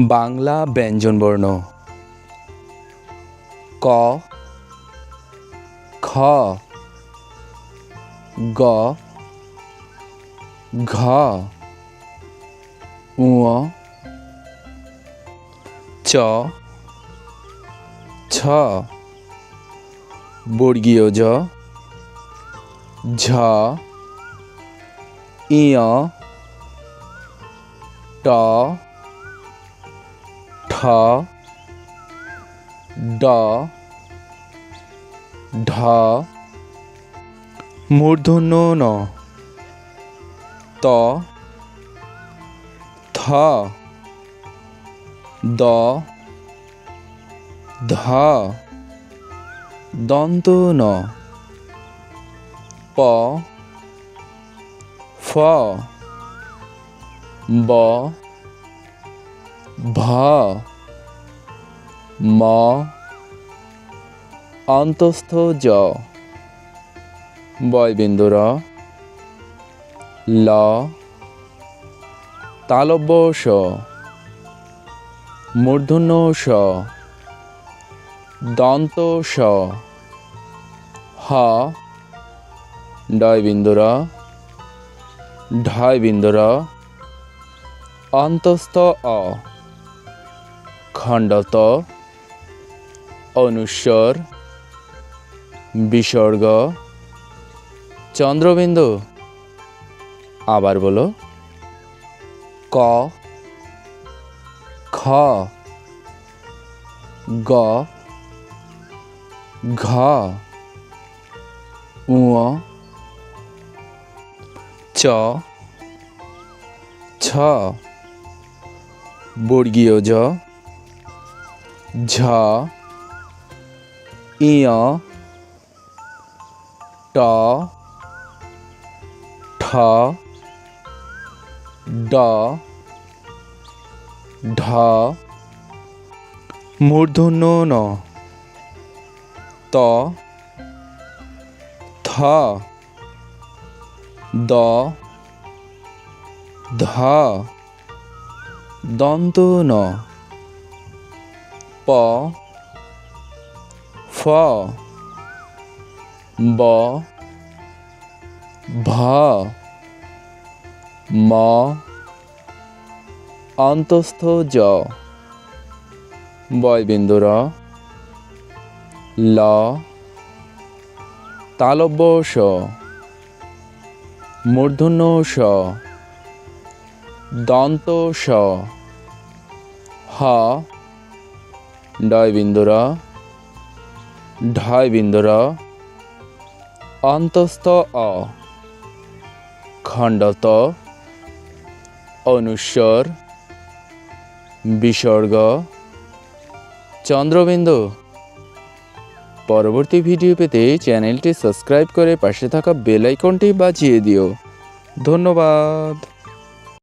বাংলা ব্যঞ্জনবর্ণ ক, খ, গ, ঘ, ঙ, চ, ছ, বর্গীয় জ, ঝ, ইয়, ট, ঠ, ড, ঢ, মূর্ধন্য ণ, ত, থ, দ, ধ, দন্ত ন, প, ফ, ব, ভ, ম, অন্তস্থ জ, বয়বিন্দু র, ল, তালব্য স, মূর্ধন্য ষ, দন্ত স, হ, ডয়বিন্দু র, ঢয়বিন্দু র, অন্তস্থ অ, খণ্ডত, অনুস্বর, বিসর্গ, চন্দ্রবিন্দু। আবার বলো, ক, খ, গ, ঘ, ঙ, চ, ছ, বর্গীয় জ, ঝ, ইয়, ট, ঠ, ড, ঢ, মূর্ধন্য ণ, ত, থ, দ, ধ, দন্ত ন, প, ফ, ব, ভ, ম, অন্তস্থ জ, বয়বিন্দু র, ল, তালব্য স, মূর্ধন্য স, দন্ত স, হ, ডয়বিন্দু র, ঢয়বিন্দু র, অন্তস্থ অ, খণ্ডত, অনুস্বর, বিসর্গ, চন্দ্রবিন্দু। পরবর্তী ভিডিও পেতে চ্যানেলটি সাবস্ক্রাইব করে পাশে থাকা বেল আইকনটি বাজিয়ে দিও। ধন্যবাদ।